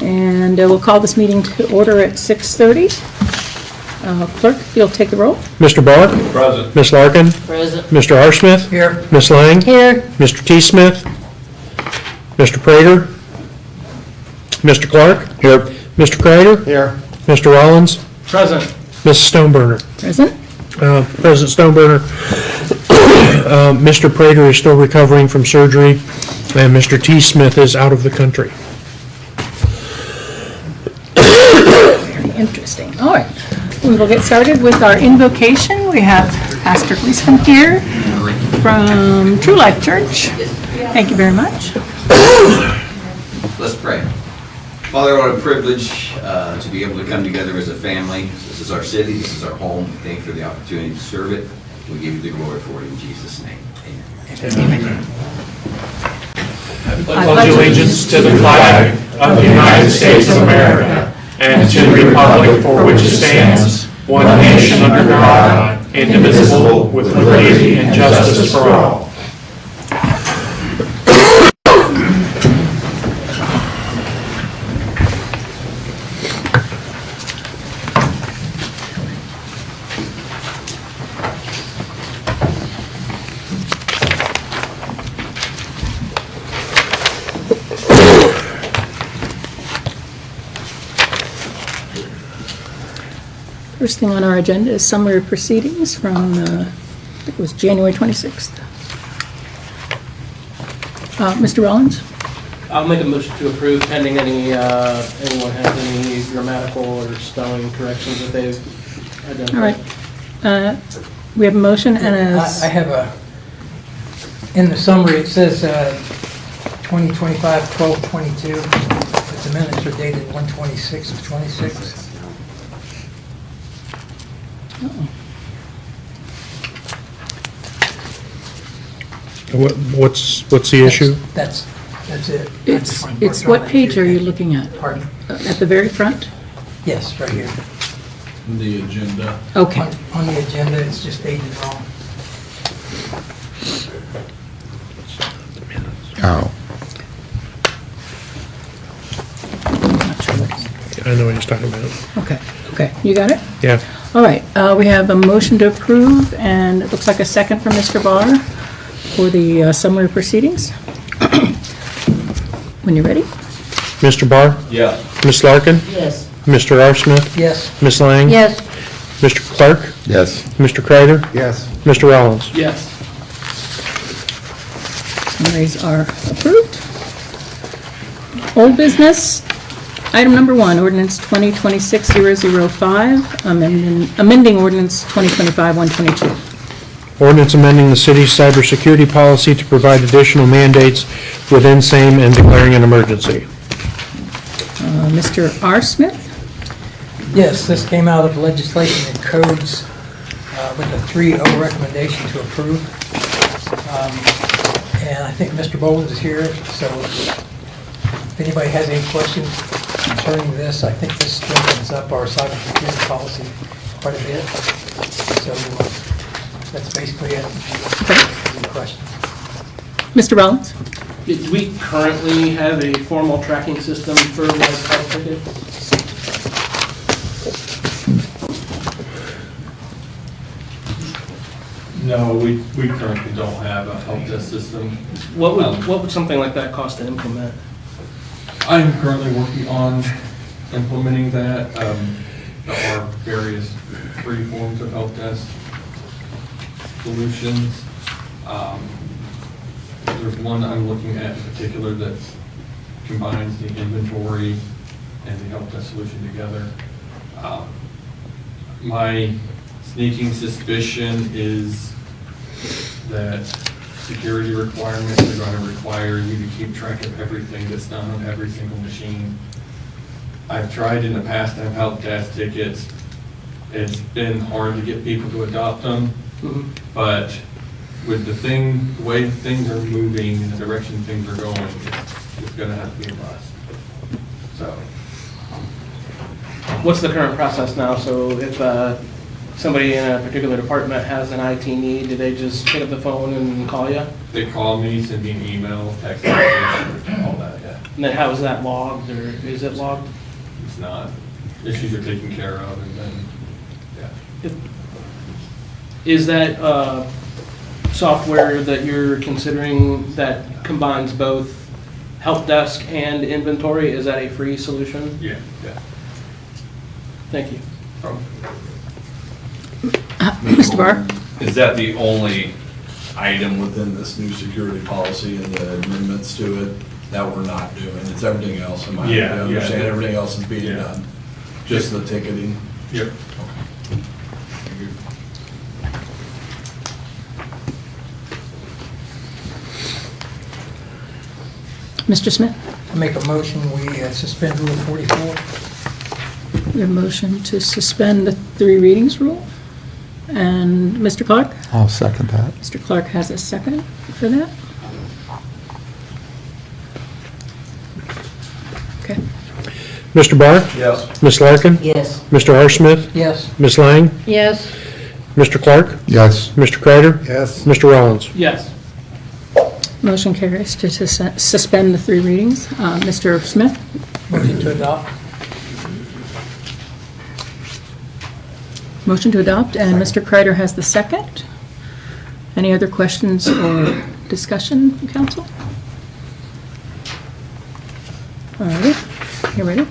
And we'll call this meeting to order at 6:30. Clerk, if you'll take the roll. Mr. Barr? Present. Ms. Larkin? Present. Mr. R. Smith? Here. Ms. Lang? Here. Mr. T. Smith? Mr. Prater? Mr. Clark? Here. Mr. Kreider? Here. Mr. Rollins? Present. Mrs. Stoneburner? Present. President Stoneburner, Mr. Prater is still recovering from surgery, and Mr. T. Smith is out of the country. Very interesting. All right. We will get started with our invocation. We have Pastor Gleason here from True Life Church. Thank you very much. Let's pray. Father, what a privilege to be able to come together as a family. This is our city. This is our home. Thank you for the opportunity to serve it. We give you the glory for it in Jesus' name. Amen. I pledge allegiance to the flag of the United States of America and to the republic for which it stands, one nation under God, indivisible, with liberty and justice for all. First thing on our agenda is summary of proceedings from, I think it was January 26th. Mr. Rollins? I'll make a motion to approve pending anyone has any grammatical or spelling corrections that they've identified. All right. We have a motion and I have in the summary, it says 2025-12-22, but the minutes are dated 1/26 of 26. What's the issue? That's it. It's what page are you looking at? Pardon? At the very front? Yes, right here. The agenda. Okay. On the agenda, it's just dated wrong. Oh. I know what he's talking about. Okay. You got it? Yeah. All right. We have a motion to approve, and it looks like a second from Mr. Barr for the summary of proceedings. When you're ready. Mr. Barr? Yeah. Ms. Larkin? Yes. Mr. R. Smith? Yes. Ms. Lang? Yes. Mr. Clark? Yes. Mr. Kreider? Yes. Mr. Rollins? Yes. Summaries are approved. Old business, item number 1, ordinance 2026-005, amending ordinance 2025-122. Ordinance amending the city's cybersecurity policy to provide additional mandates within same and declaring an emergency. Mr. R. Smith? Yes, this came out of legislation and codes with a 3-0 recommendation to approve. And I think Mr. Bowles is here, so if anybody has any questions concerning this, I think this strengthens up our cybersecurity policy quite a bit. So that's basically it. Any questions? Mr. Rollins? Do we currently have a formal tracking system for like health tickets? No, we currently don't have a help desk system. What would something like that cost to implement? I'm currently working on implementing that. There are various free forms of help desk solutions. There's one I'm looking at in particular that combines the inventory and the help desk solution together. My sneaking suspicion is that security requirements are going to require you to keep track of everything that's done on every single machine. I've tried in the past to have help desk tickets. It's been hard to get people to adopt them, but with the way things are moving and the direction things are going, it's going to have to be a must. So, What's the current process now? So if somebody in a particular department has an IT need, do they just pick up the phone and call you? they call me, send me an email, text message, all that, yeah. And then how is that logged, or is it logged? It's not. Issues are taken care of, and then, yeah. Is that software that you're considering that combines both help desk and inventory, is that a free solution? Yeah. Thank you. Mr. Barr? Is that the only item within this new security policy and the amendments to it that we're not doing? It's everything else, am I Yeah, to understand yeah. everything else is being Yeah. done? Just the ticketing? Yep. Mr. Smith? I make a motion, we suspend Rule 44. We have a motion to suspend the 3 readings rule. And Mr. Clark? I'll second that. Mr. Clark has a second for that. Okay. Mr. Barr? Yes. Ms. Larkin? Yes. Mr. Arsersmith? Yes. Ms. Lang? Yes. Mr. Clark? Yes. Mr. Kreider? Yes. Mr. Rollins? Yes. Motion carries to suspend the 3 readings. Mr. Smith? Motion to adopt. Motion to adopt, and Mr. Kreider has the second. Any other questions or discussion, council? All righty, you ready?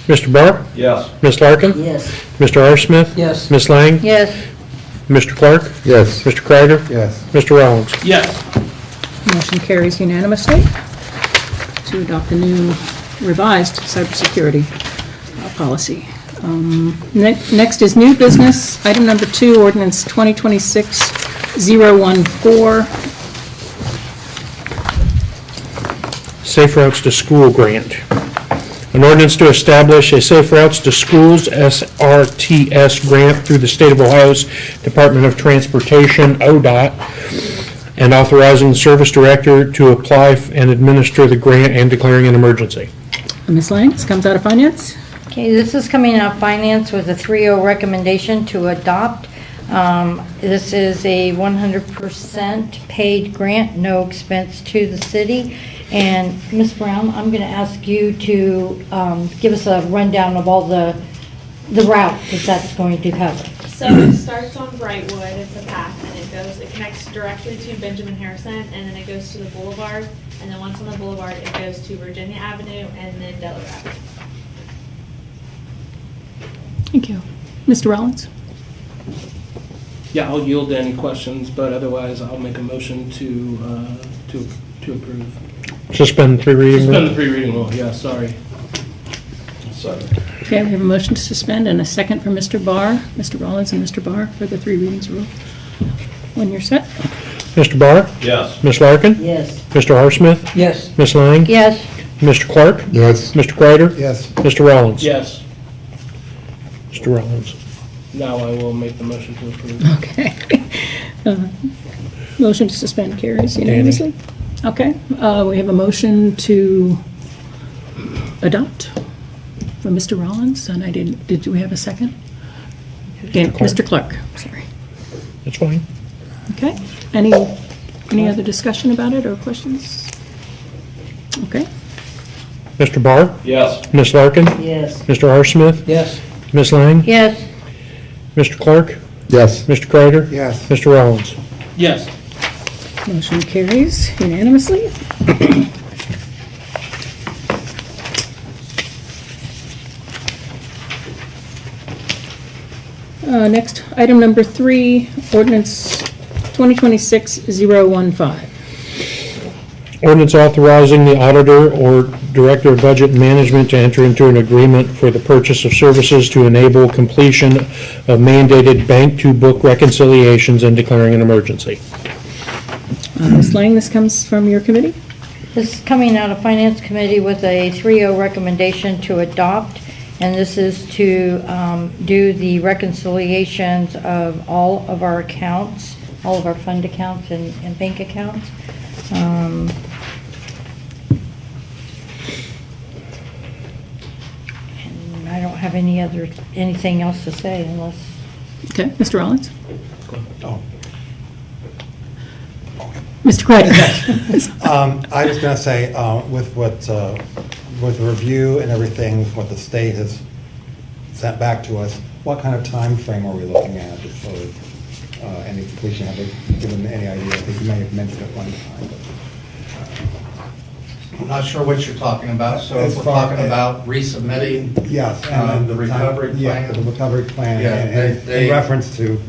Mr. Barr? Yes. Ms. Larkin? Yes. Mr. Arsersmith? Yes. Ms. Lang? Yes. Mr. Clark? Yes. Mr. Kreider? Yes. Mr. Rollins? Yes. Motion carries unanimously to adopt the new revised cybersecurity policy. Next is new business, item number 2, ordinance 2026-014. Safe Routes to School Grant. An ordinance to establish a Safe Routes to Schools SRTS grant through the State of Ohio's Department of Transportation, ODOT, and authorizing the service director to apply and administer the grant and declaring an emergency. Ms. Lang, this comes out of finance. Okay, this is coming out of finance with a 3-0 recommendation to adopt. This is a 100% paid grant, no expense to the city. And Ms. Brown, I'm going to ask you to give us a rundown of all the route that that's going to cover. So it starts on Brightwood, it's a path, and it connects directly to Benjamin Harrison, and then it goes to the Boulevard, and then once on the Boulevard, it goes to Virginia Avenue and then Delaware Avenue. Thank you. Mr. Rollins? Yeah, I'll yield to any questions, but otherwise I'll make a motion to approve. Suspend 3 reading Suspend rule. the 3 reading rule, yeah, sorry. Okay, we have a motion to suspend and a second from Mr. Barr, Mr. Rollins and Mr. Barr for the 3 readings rule. When you're set. Mr. Barr? Yes. Ms. Larkin? Yes. Mr. Arsersmith? Yes. Ms. Lang? Yes. Mr. Clark? Yes. Mr. Kreider? Yes. Mr. Rollins? Yes. Mr. Rollins. Now I will make the motion to approve. Okay. Motion to suspend carries unanimously. Okay, we have a motion to adopt from Mr. Rollins, and did we have a second? Dan, Mr. Clark, sorry. That's fine. Okay, any other discussion about it or questions? Okay, Mr. Barr? Yes. Ms. Larkin? Yes. Mr. Arsersmith? Yes. Ms. Lang? Yes. Mr. Clark? Yes. Mr. Kreider? Yes. Mr. Rollins? Yes. motion carries unanimously. Next, item number 3, ordinance 2026-015. Ordinance authorizing the auditor or director of budget management to enter into an agreement for the purchase of services to enable completion of mandated bank-to-book reconciliations and declaring an emergency. Ms. Lang, this comes from your committee? This is coming out of Finance Committee with a 3-0 recommendation to adopt, and this is to do the reconciliations of all of our accounts, all of our fund accounts and bank accounts. And I don't have anything else to say unless, Okay, Mr. Rollins? Oh. Mr. Creighton? I was gonna say, with with the review and everything, what the state has sent back to us, what kind of time frame are we looking at for any completion? Have they given any idea? I think you may have mentioned it one time. I'm not sure what you're talking about, so As if we're far talking as- about resubmitting Yes. the recovery Yeah, the plan. recovery plan, Yeah, and they- in reference to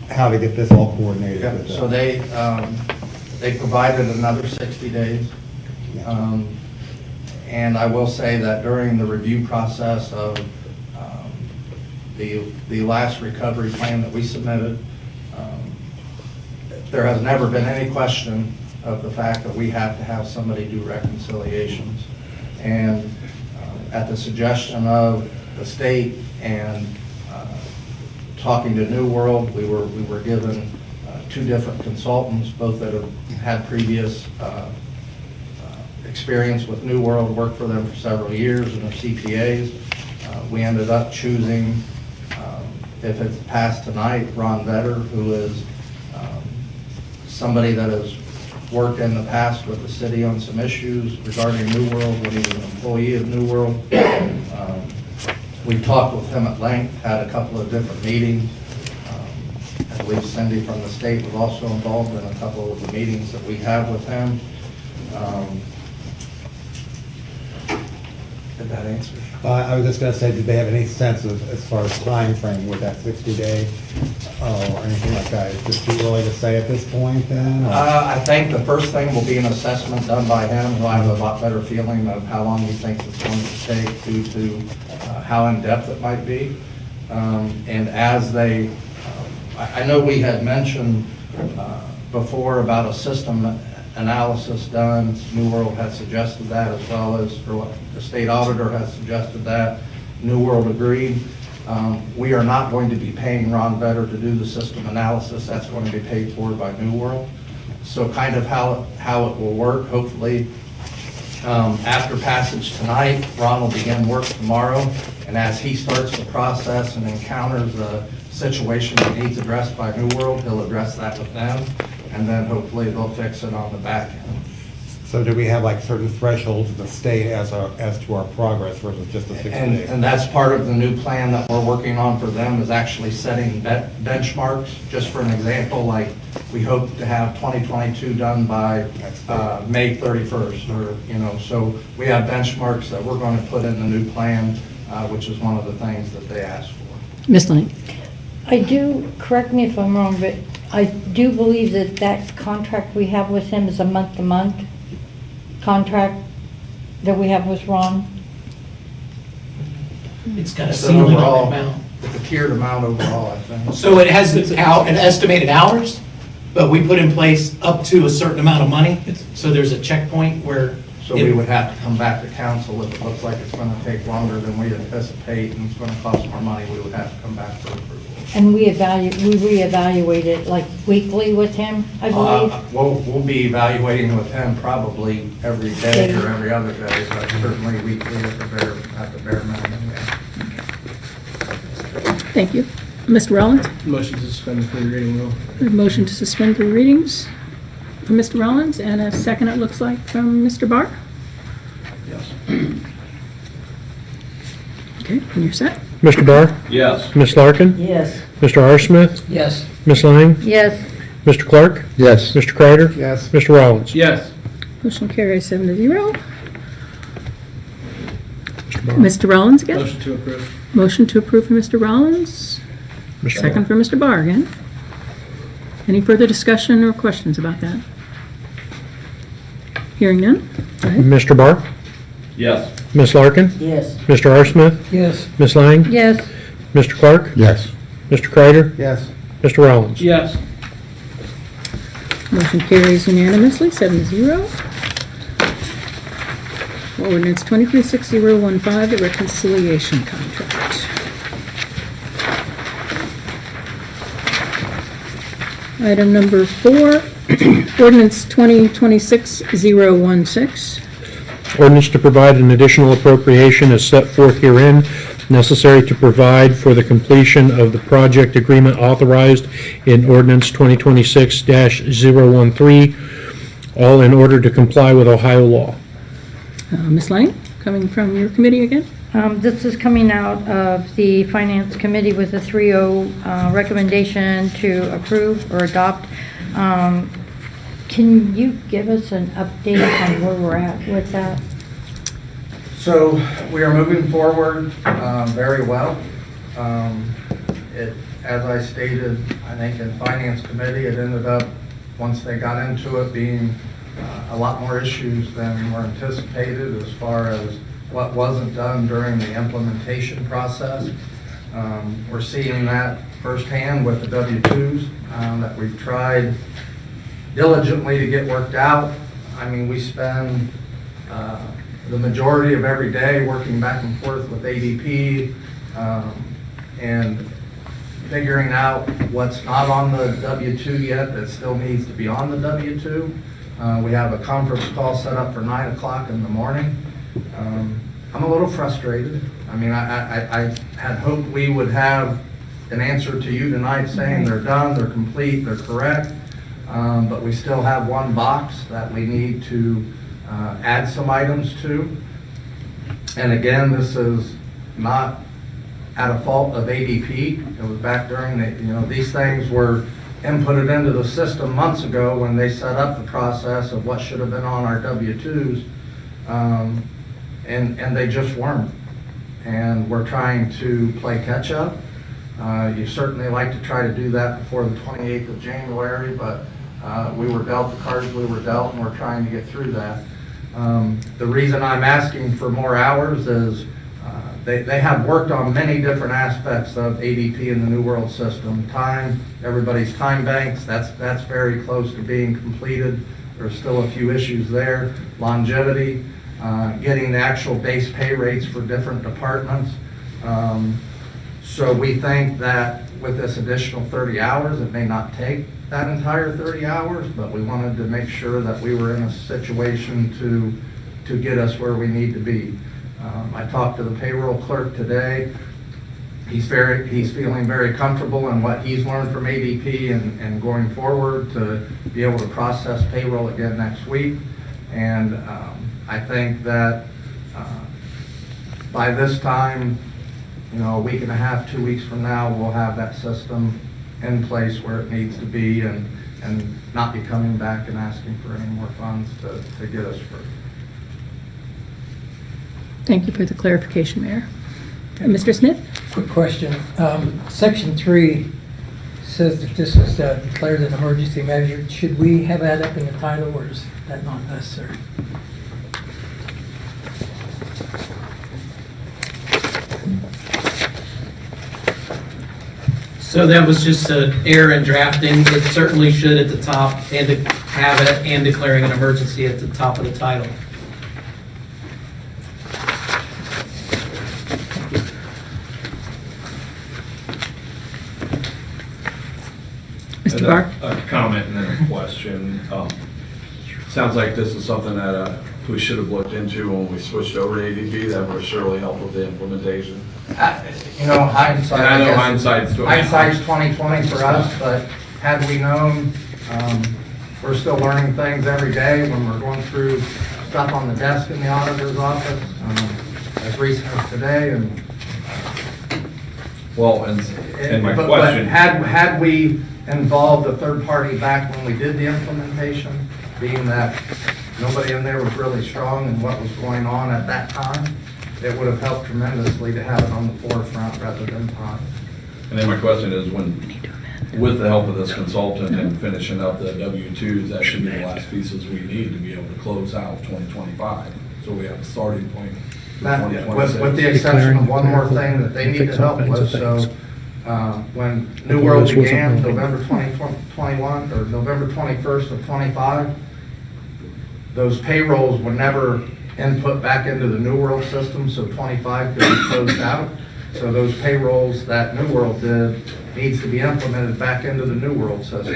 how to get this all coordinated Yeah, with so they provided another 60 days. And I will say that during the review process of the last recovery plan that we submitted, there has never been any question of the fact that we have to have somebody do reconciliations. And at the suggestion of the state and talking to New World, we were given two different consultants, both that have had previous experience with New World, worked for them for several years, and are CPAs. We ended up choosing, if it's passed tonight, Ron Vetter, who is somebody that has worked in the past with the city on some issues regarding New World when he was an employee of New World. We've talked with him at length, had a couple of different meetings. I believe Cindy from the state was also involved in a couple of the meetings that we have with him. Did that answer? I was just gonna say, did they have any sense of, as far as time frame with that 60-day or anything like that? Is it too early to say at this point then? or- I think the first thing will be an assessment done by him. He'll have a lot better feeling of how long he thinks it's going to take due to how in-depth it might be. And as they, I know we had mentioned before about a system analysis done. New World has suggested that, as well as, or the state auditor has suggested that. New World agreed. We are not going to be paying Ron Vetter to do the system analysis. That's going to be paid for by New World. So kind of how it will work, hopefully, after passage tonight, Ron will begin work tomorrow. And as he starts the process and encounters a situation that needs addressed by New World, he'll address that with them. And then hopefully they'll fix it on the back end. So do we have like certain thresholds of the state as to our progress versus just the 60 days? And that's part of the new plan that we're working on for them, is actually setting benchmarks. Just for an example, like, we hope to have 2022 done by May 31st, or, so we have benchmarks that we're going to put in the new plan, which is one of the things that they asked for. Ms. Lang? I do, correct me if I'm wrong, but I do believe that that contract we have with him is a month-to-month contract that we have with Ron. It's got a It's an ceiling overall- on the amount. It's a tiered amount overall, I think. So it has an estimated hours, but we put in place up to a certain amount of money. So there's a checkpoint where. So we would have to come back to council if it looks like it's going to take longer than we anticipate and it's going to cost more money, we would have to come back for approval. And we reevaluate it like weekly with him, I believe. We'll be evaluating with him probably every day or every other day, but certainly weekly at the bare minimum, yeah. Thank you. Mr. Rollins? Motion to suspend the three reading rule. A motion to suspend three readings from Mr. Rollins, and a second, it looks like, from Mr. Barr. Yes. Okay, and you're set. Mr. Barr? Yes. Ms. Larkin? Yes. Mr. R. Smith? Yes. Ms. Lang? Yes. Mr. Clark? Yes. Mr. Kreider? Yes. Mr. Rollins? Yes. Motion carries 7-0. Mr. Barr? Mr. Rollins again? Motion to approve. Motion to approve from Mr. Rollins. Mr. Second for Mr. Barr again. Any further discussion or questions about that? Hearing none? Go ahead. Mr. Barr? Yes. Ms. Larkin? Yes. Mr. R. Smith? Yes. Ms. Lang? Yes. Mr. Clark? Yes. Mr. Kreider? Yes. Mr. Rollins? Yes. Motion carries unanimously, 7-0. Ordinance 236015, the reconciliation contract. Item number 4, ordinance 2026-016, Ordinance to provide an additional appropriation as set forth herein necessary to provide for the completion of the project agreement authorized in Ordinance 2026-013, all in order to comply with Ohio law. Ms. Lang, coming from your committee again? This is coming out of the Finance Committee with a 3-0 recommendation to approve or adopt. Can you give us an update on where we're at with that? So we are moving forward very well. As I stated, I think in Finance Committee, it ended up, once they got into it, being a lot more issues than were anticipated as far as what wasn't done during the implementation process. We're seeing that firsthand with the W-2s that we've tried diligently to get worked out. I mean, we spend the majority of every day working back and forth with ADP and figuring out what's not on the W-2 yet that still needs to be on the W-2. We have a conference call set up for 9 o'clock in the morning. I'm a little frustrated. I mean, I had hoped we would have an answer to you tonight saying they're done, they're complete, they're correct, but we still have one box that we need to add some items to. And again, this is not at a fault of ADP. It was back during the, these things were inputted into the system months ago when they set up the process of what should have been on our W-2s, and they just weren't. And we're trying to play catch up. You certainly like to try to do that before the 28th of January, but we were dealt the cards we were dealt, and we're trying to get through that. The reason I'm asking for more hours is they have worked on many different aspects of ADP in the New World system. Time, everybody's time banks, that's very close to being completed. There's still a few issues there. Longevity, getting the actual base pay rates for different departments. So we think that with this additional 30 hours, it may not take that entire 30 hours, but we wanted to make sure that we were in a situation to get us where we need to be. I talked to the payroll clerk today. He's feeling very comfortable in what he's learned from ADP and going forward to be able to process payroll again next week. And I think that by this time, a week and a half, 2 weeks from now, we'll have that system in place where it needs to be and not be coming back and asking for any more funds to get us through. Thank you for the clarification, Mayor. Mr. Smith? Quick question. Section 3 says that this is declared an emergency measure. Should we have that up in the title, or is that not necessary? So that was just an error in drafting. It certainly should at the top, and to have it and declaring an emergency at the top of the title. Mr. Barr? A comment and then a question. Sounds like this is something that we should have looked into when we switched over to ADP. That would surely help with the implementation. Hindsight. And I know guess, hindsight's 20/20 for us, but had we known, we're still learning things every day when we're going through stuff on the desk in the auditor's office, as recent as today. And well, and my but question. Had we involved a third party back when we did the implementation, being that nobody in there was really strong in what was going on at that time, it would have helped tremendously to have it on the forefront rather than behind. And then my question is, with the help of this consultant and finishing up the W-2s, that should be the last pieces we need to be able to close out 2025. So we have a starting point for With 2026. the exception of one more thing that they need to help with, so when New World began, November 2021, or November 21st of 25, those payrolls were never input back into the New World system, so 25 could be closed out. So those payrolls that New World did needs to be implemented back into the New World system.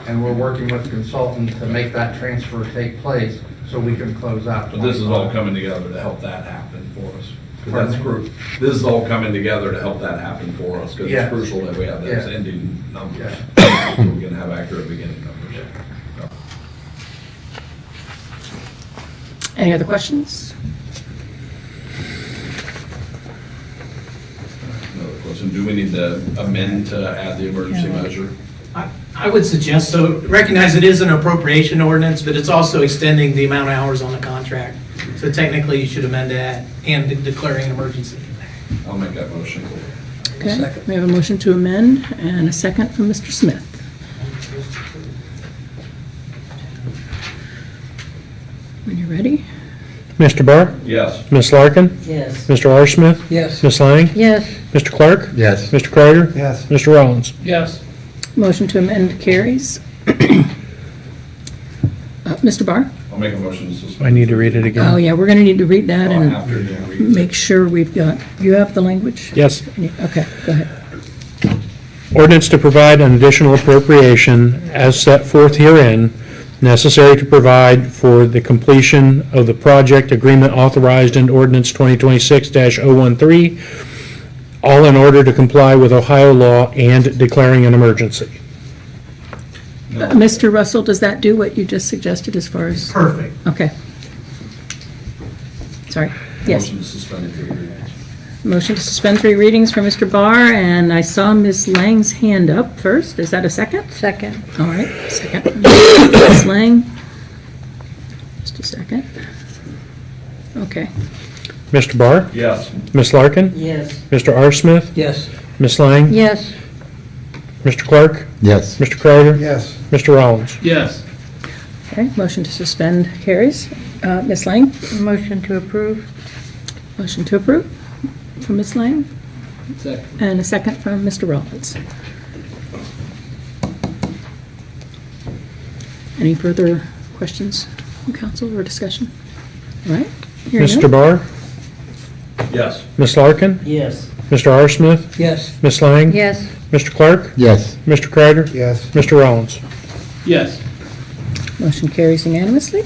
And we're working with the consultant to make that transfer take place so we can close out. But this is all 25. coming together to help that happen for us. 'Cause Pardon that's me? this is all coming together to help that happen for us, because Yes. it's crucial that we have those Yes. ending numbers. So we can have accurate beginning numbers. So. Any other questions? Another question, do we need to amend to add the emergency Yeah. measure? I would suggest, so recognize it is an appropriation ordinance, but it's also extending the amount of hours on the contract. So technically, you should amend that and declaring an emergency. I'll make that motion. Okay, Second. we have a motion to amend and a second from Mr. Smith. When you're ready? Mr. Barr? Yes. Ms. Larkin? Yes. Mr. R. Smith? Yes. Ms. Lang? Yes. Mr. Clark? Yes. Mr. Kreider? Yes. Mr. Rollins? Yes. Motion to amend carries. Mr. Barr? I'll make a motion to suspend. I need to read it again. Oh, yeah, we're going to need to read that I'll and have to read it. make sure we've got, you have the language? Yes. Okay, go ahead. Ordinance to provide an additional appropriation as set forth herein, necessary to provide for the completion of the project agreement authorized in ordinance 2026-013, all in order to comply with Ohio law and declaring an emergency. Mr. Russell, does that do what you just suggested as far as? Perfect. Okay. Sorry, yes. Motion to suspend 3 readings. Motion to suspend 3 readings for Mr. Barr, and I saw Ms. Lang's hand up first. Is that a second? Second. All right, second. Ms. Lang. Just a second. Okay. Mr. Barr? Yes. Ms. Larkin? Yes. Mr. R. Smith? Yes. Ms. Lang? Yes. Mr. Clark? Yes. Mr. Kreider? Yes. Mr. Rollins? Yes. Okay, motion to suspend carries. Ms. Lang? Motion to approve. Motion to approve from Ms. Lang, Second. and a second from Mr. Rollins. Any further questions from council or discussion? All right. hearing none. Mr. Barr? Yes. Ms. Larkin? Yes. Mr. R. Smith? Yes. Ms. Lang? Yes. Mr. Clark? Yes. Mr. Kreider? Yes. Mr. Rollins? Yes. Motion carries unanimously.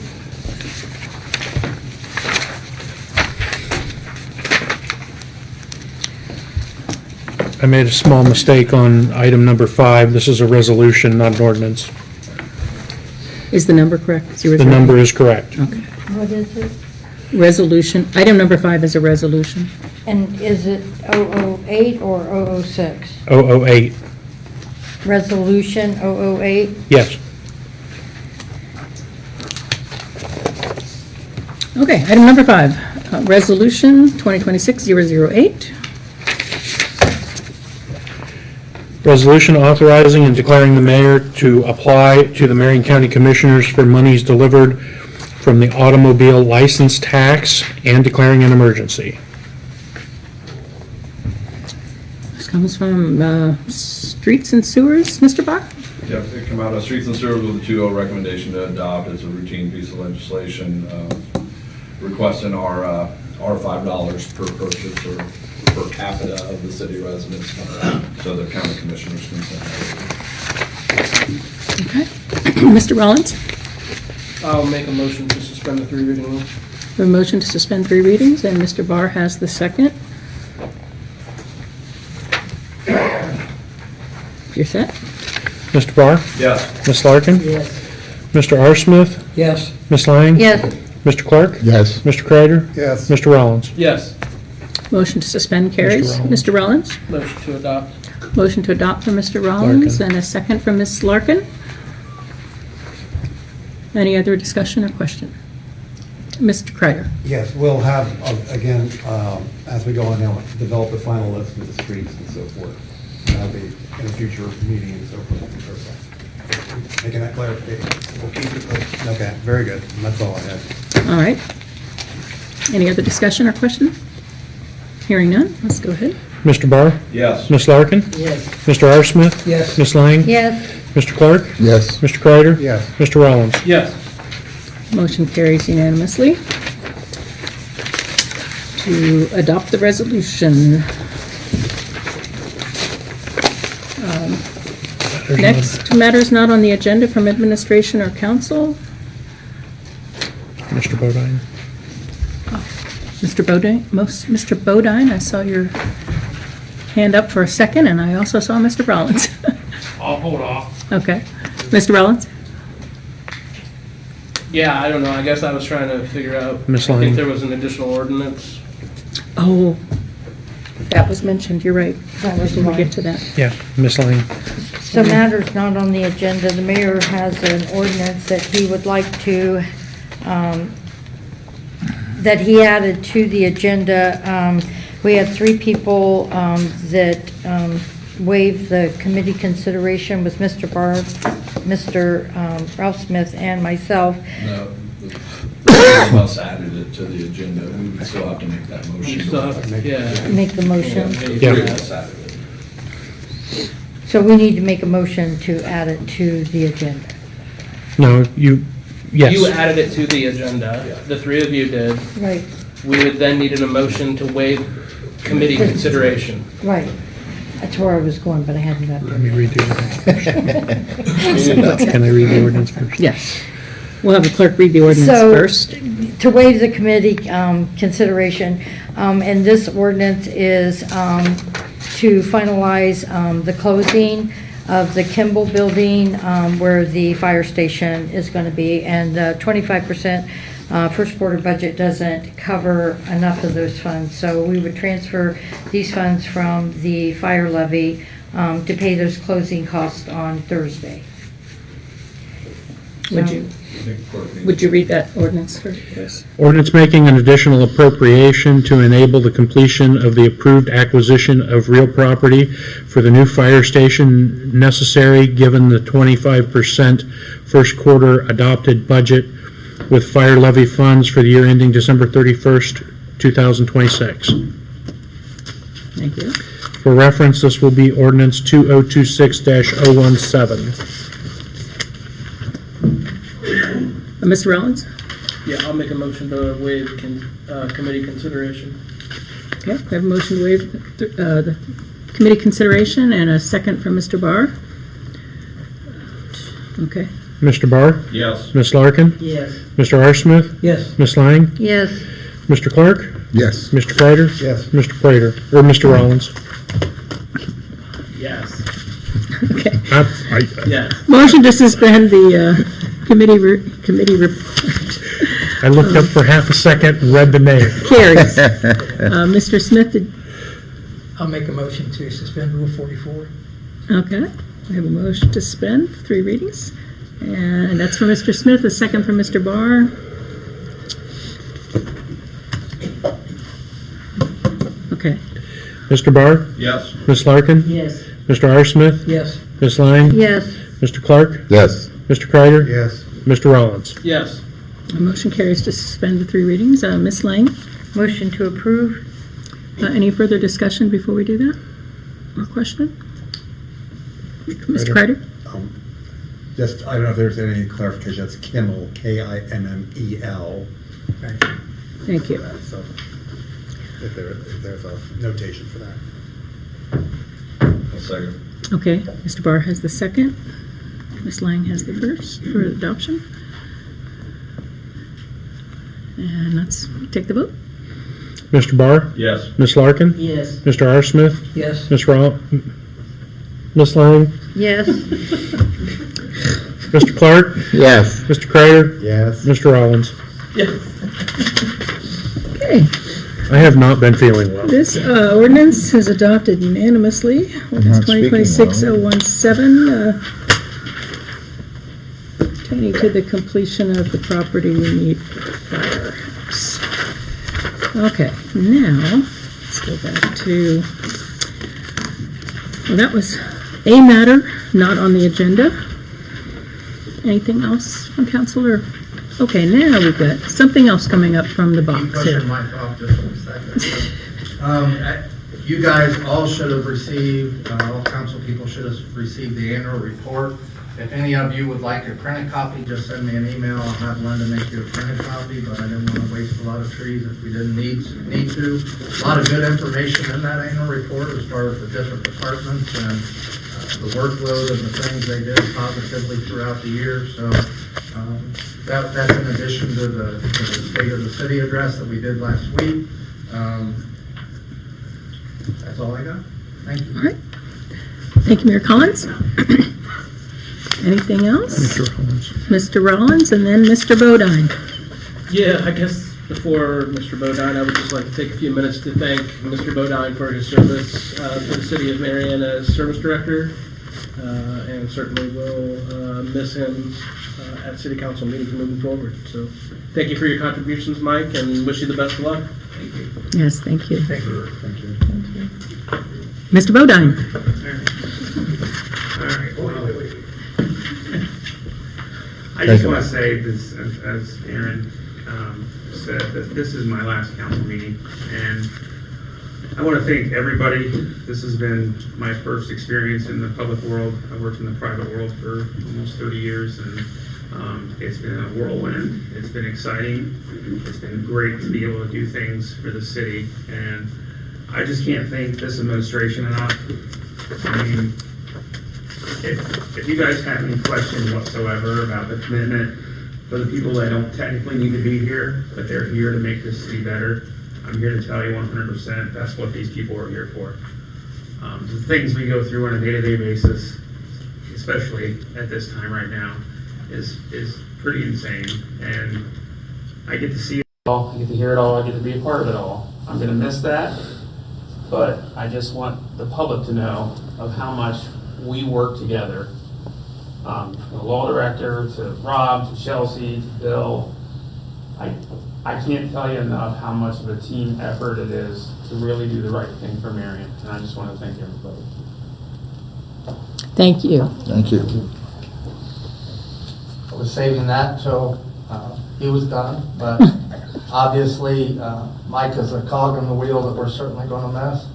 I made a small mistake on item number 5. This is a resolution, not an ordinance. Is the number correct? The number is correct. Okay. What is it? Resolution, item number 5 is a resolution. And is it 008 or 006? 008. Resolution 008? Yes. Okay, item number 5, resolution 2026-008. Resolution authorizing and declaring the mayor to apply to the Marion County Commissioners for monies delivered from the automobile license tax and declaring an emergency. This comes from Streets and Sewers, Mr. Barr? Yep, it come out of Streets and Services with a 2-0 recommendation to adopt. It's a routine piece of legislation requesting our $5 per purchase or per capita of the city residents, so the county commissioners can send that. Okay. Mr. Rollins? I'll make a motion to suspend the 3 reading rule. A motion to suspend 3 readings, and Mr. Barr has the second. If you're set. Mr. Barr? Yes. Ms. Larkin? Yes. Mr. R. Smith? Yes. Ms. Lang? Yes. Mr. Clark? Yes. Mr. Kreider? Yes. Mr. Rollins? Yes. Motion to suspend carries. Rollins. Mr. Rollins? Motion to adopt. Motion to adopt from Mr. Rollins, Larkin. and a second from Ms. Larkin. Any other discussion or question? Mr. Kreider? Yes, we'll have, again, as we go on now, develop the final list of the streets and so forth. That'll be in a future meeting and so forth. Making that clarification. We'll keep it posted. Okay, very good. That's all I had. All right. Any other discussion or question? Hearing none, let's go ahead. Mr. Barr? Yes. Ms. Larkin? Yes. Mr. R. Smith? Yes. Ms. Lang? Yes. Mr. Clark? Yes. Mr. Kreider? Yes. Mr. Rollins? Yes. Motion carries unanimously to adopt the resolution. Next matters not on the agenda from administration or council. Mr. Bodine? Mr. Bodine, I saw your hand up for a second, and I also saw Mr. Rollins. I'll hold off. Okay. Mr. Rollins? Yeah, I don't know, I guess I was trying to figure out, Ms. I Lang? think there was an additional ordinance. Oh, that was mentioned, you're right. That was When we mine. get to that. Yeah, Ms. Lang. So matters not on the agenda, the mayor has an ordinance that he would like to, that he added to the agenda. We had 3 people that waived the committee consideration, was Mr. Barr, Mr. Ralph Smith, and myself. No, the of us added it to the agenda, we would still have to make that motion. Yeah. Make the motion. Three of us added it. So we need to make a motion to add it to the agenda. No, you, yes. You added it to the agenda, the 3 of you did. Right, We would then need a motion to waive committee consideration. right. That's where I was going, but I hadn't got Let there. me read the ordinance. Can I read the ordinance first? Yes. We'll have the clerk read the ordinance So, first. to waive the committee consideration, and this ordinance is to finalize the closing of the Kimball Building where the fire station is going to be, and 25% first quarter budget doesn't cover enough of those funds. So we would transfer these funds from the fire levy to pay those closing costs on Thursday. Would you read that ordinance for us? Ordinance making an additional appropriation to enable the completion of the approved acquisition of real property for the new fire station necessary given the 25% first quarter adopted budget with fire levy funds for the year ending December 31st, 2026. Thank you. For reference, this will be ordinance 2026-017. Mr. Rollins? Yeah, I'll make a motion to waive committee consideration. Okay, we have a motion to waive the committee consideration and a second from Mr. Barr. Okay. Mr. Barr? Yes. Ms. Larkin? Yes. Mr. R. Smith? Yes. Ms. Lang? Yes. Mr. Clark? Yes. Mr. Kreider? Yes. Mr. Prater? Or Mr. Rollins? Yes. Okay. Yes. Motion to suspend the committee report I looked up for half a second and read the name. carries. Mr. Smith, I'll make a motion to suspend Rule 44. okay. We have a motion to suspend 3 readings. And that's for Mr. Smith, a second from Mr. Barr. Okay. Mr. Barr? Yes. Ms. Larkin? Yes. Mr. R. Smith? Yes. Ms. Lang? Yes. Mr. Clark? Yes. Mr. Kreider? Yes. Mr. Rollins? Yes. The motion carries to suspend the 3 readings. Ms. Lang, Motion to approve? any further discussion before we do that? Or question? Mr. Kreider? Just, I don't know if there's any clarification, that's Kimmel, Kimmel. Thank you. So if there's a notation for that. A second. Okay, Mr. Barr has the second. Ms. Lang has the first for adoption. And let's take the vote. Mr. Barr? Yes. Ms. Larkin? Yes. Mr. R. Smith? Yes. Ms. Ms. Lang? Yes. Mr. Clark? Yes. Mr. Kreider? Yes. Mr. Rollins? Okay, I have not been feeling well. this ordinance is adopted unanimously. Ordinance 2026-017, pertaining to the completion of the property we need for fireworks. Okay, now, let's go back to, well, that was a matter not on the agenda. Anything else from council or? Okay, now we've got something else coming up from the box here. Question mic off just for a second. You guys all should have received, all council people should have received the annual report. If any of you would like a printed copy, just send me an email. I'll have Linda make you a printed copy, but I didn't want to waste a lot of trees if we didn't need to. A lot of good information in that annual report as far as the different departments and the workload and the things they did positively throughout the year. So That's in addition to the State of the City address that we did last week. That's all I got. Thank you. All right. Thank you, Mayor Collins. Anything else? Mr. Rollins. Mr. Rollins and then Mr. Bodine. Yeah, I guess before Mr. Bodine, I would just like to take a few minutes to thank Mr. Bodine for his service to the city of Marion as service director, and certainly will miss him at city council meetings moving forward. So thank you for your contributions, Mike, and wish you the best of luck. Thank you. Yes, thank you. Thank you. Thank you. Mr. Bodine. All right, wait. I just want to say this, as Aaron said, that this is my last council meeting, and I want to thank everybody. This has been my first experience in the public world. I've worked in the private world for almost 30 years, and it's been a whirlwind. It's been exciting. It's been great to be able to do things for the city, and I just can't thank this administration enough. I mean, if you guys have any questions whatsoever about the commitment for the people that don't technically need to be here, but they're here to make this city better, I'm here to tell you 100% that's what these people are here for. The things we go through on a day-to-day basis, especially at this time right now, is pretty insane. And I get to see it all, I get to hear it all, I get to be a part of it all. I'm gonna miss that, but I just want the public to know of how much we work together. From the law director to Rob to Chelsea to Bill. I can't tell you enough how much of a team effort it is to really do the right thing for Marion, and I just want to thank everybody. Thank you. Thank you. I was saving that till he was done, but obviously Mike is a cog in the wheel that we're certainly going to miss.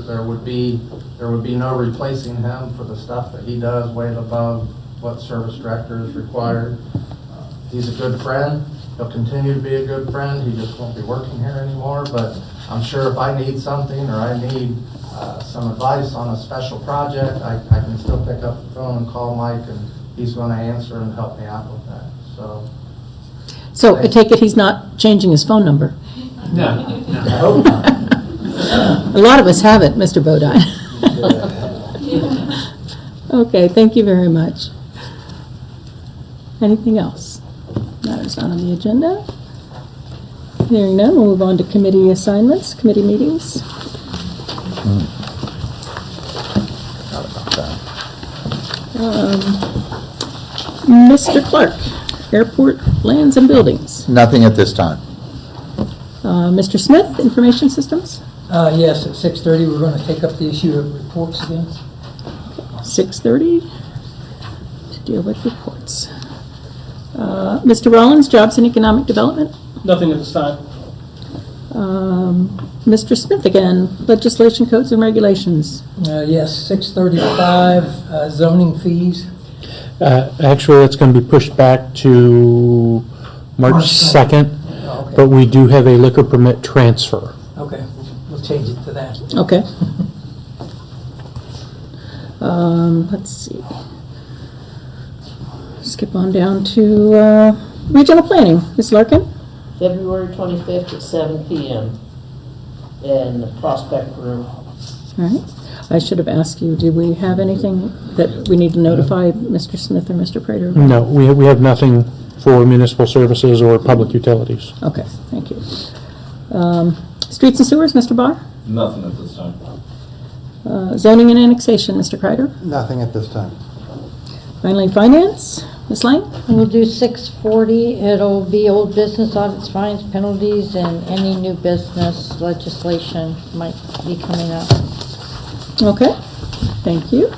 There would be no replacing him for the stuff that he does way above what service director is required. He's a good friend. He'll continue to be a good friend. He just won't be working here anymore, but I'm sure if I need something or I need some advice on a special project, I can still pick up the phone and call Mike, and he's going to answer and help me out with that. So I take it he's not changing his phone number? No. I hope not. A lot of us have it, Mr. Bodine. Okay, thank you very much. Anything else? Matters not on the agenda. Hearing none, we'll move on to committee assignments, committee meetings. Mr. Clark, Airport Lands and Buildings. Nothing at this time. Mr. Smith, Information Systems. Yes, at 6:30, we're going to take up the issue of reports again. 6:30 to deal with reports. Mr. Rollins, Jobs and Economic Development. Nothing at this time. Mr. Smith again, Legislation, Codes and Regulations. Yes, 6:35, zoning fees. Actually, it's going to be pushed back to March 2nd, Oh, okay. but we do have a liquor permit transfer. Okay, we'll change it to that. Okay. Let's see. Skip on down to Regional Planning. Ms. Larkin? February 25th at 7 p.m. in the Prospect Room. All right. I should have asked you, do we have anything that we need to notify Mr. Smith or Mr. Prater? No, we have nothing for municipal services or public utilities. Okay, thank you. Streets and Sewers, Mr. Barr? Nothing at this time. Zoning and Annexation, Mr. Kreider? Nothing at this time. Finally, Finance, Ms. Lang? We'll do 6:40. It'll be old business audits, fines, penalties, and any new business legislation might be coming up. Okay, thank you.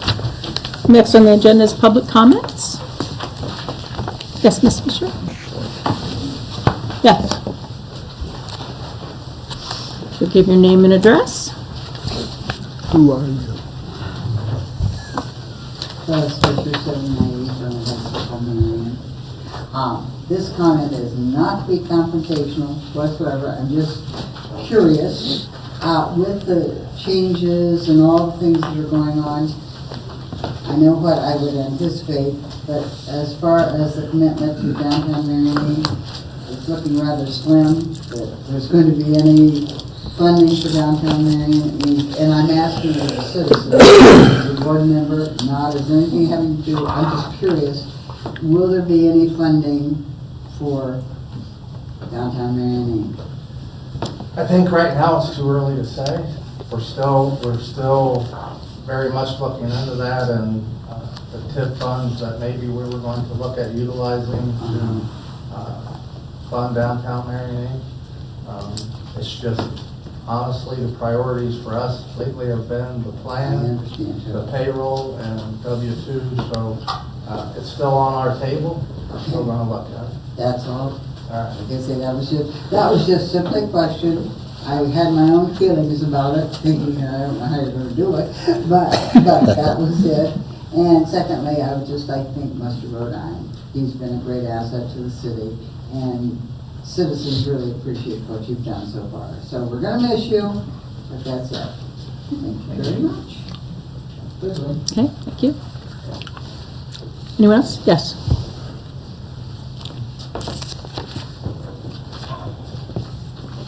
Next on the agenda is public comments. Yes, Ms. Fisher? Yes. You'll give your name and address. Who are you? This comment is not to be confrontational whatsoever. I'm just curious, with the changes and all the things that are going on, I I know what I would anticipate, but as far as the commitment to downtown Marion, it's looking rather slim, that there's going to be any funding for downtown Marion. And I'm asking as a citizen, as a board member, not as anything having to do, I'm just curious, will there be any funding for downtown Marion? I think right now it's too early to say. We're still very much looking into that, and the TIF funds that maybe we were going to look at utilizing to fund downtown Marion. It's just, honestly, the priorities for us lately have been the plan, the payroll, and W-2, so it's still on our table. We're still gonna look at it. That's all. All right. Like I say, that was just simply a question. I had my own feelings about it, thinking I don't know how you're going to do it, but that was it. And secondly, I would just like to thank Mr. Bodine. He's been a great asset to the city, and citizens really appreciate what you've done so far. So we're going to miss you, but that's it. Thank you very much. Goodwin. Okay, thank you. Anyone else? Yes.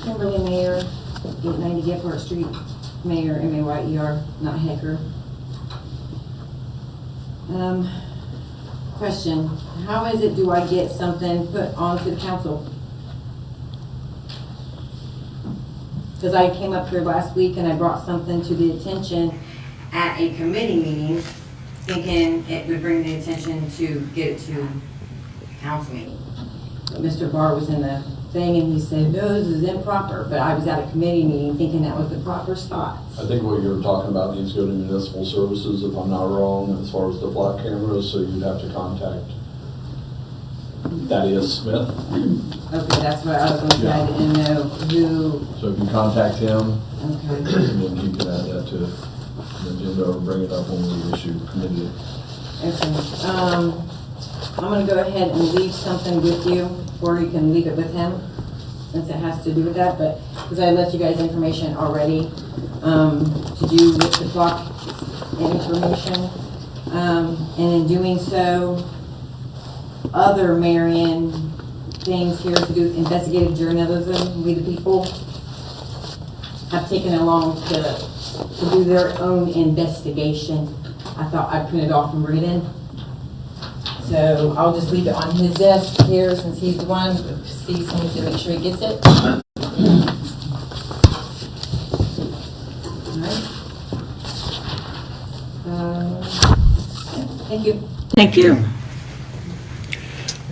Kimberly Mayer, 890 Gephardt Street, Mayer, M-A-Y-E-R, not Hecker. Question, how is it do I get something put onto the council? Because I came up here last week and I brought something to the attention at a committee meeting, thinking it would bring the attention to get it to council meeting. But Mr. Barr was in the thing and he said, no, this is improper, but I was at a committee meeting thinking that was the proper spot. I think what you're talking about needs to go to municipal services, if I'm not wrong, as far as the flat cameras, so you'd have to contact Thaddeus Smith. Okay, that's what I was going to say. I didn't know who. So if you contact him, Okay. then he can add that to the agenda or bring it up when we issue committee. Okay. I'm going to go ahead and leave something with you, or you can leave it with him, since it has to do with that, but, because I left you guys information already, to do with the clock information. And in doing so, other Marion things here to do investigative journalism, we the people have taken along to do their own investigation. I thought I'd print it off and bring it in. So I'll just leave it on his desk here since he's the one, see someone to make sure he gets it. All right. Thank you. Thank you.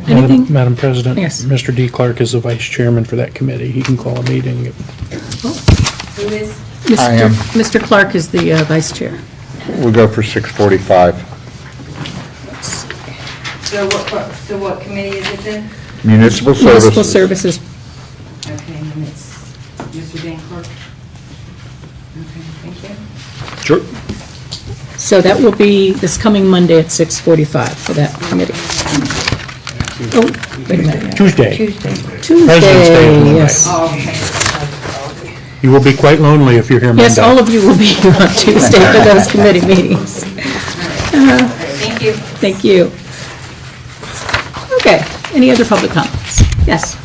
Anything? Madam President? Yes. Mr. D. Clark is the vice chairman for that committee. He can call a meeting. Who is? I am. Mr. Clark is the vice chair. We'll go for 6:45. So what committee is it then? Municipal Municipal Services. Services. Okay, and it's Mr. Dan Clark. Okay, thank you. Sure. So that will be this coming Monday at 6:45 for that committee. Oh, wait a minute. Tuesday. Tuesday, President's Day is Monday. yes. Oh, okay. You will be quite lonely if you're here Monday. Yes, all of you will be here on Tuesday for those committee meetings. Thank you. Thank you. Okay, any other public comments? Yes.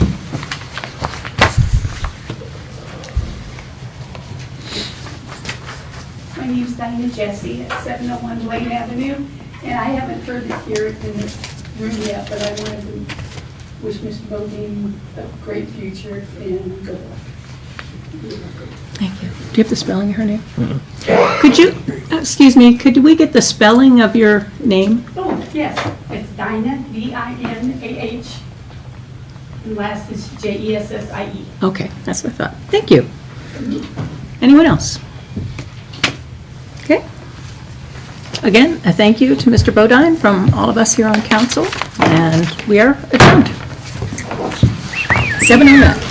My name's Diana Jesse at 701 Blaine Avenue, and I haven't heard it here in this room yet, but I wanted to wish Mr. Bodine a great future and good luck. Thank you. Do you have the spelling of her name? Could you, excuse me, could we get the spelling of your name? Oh, yes, it's Dinah, D-I-N-A-H, and last is Jessie. Okay, that's what I thought. Thank you. Anyone else? Okay. Again, a thank you to Mr. Bodine from all of us here on council, and we are adjourned. 7:09.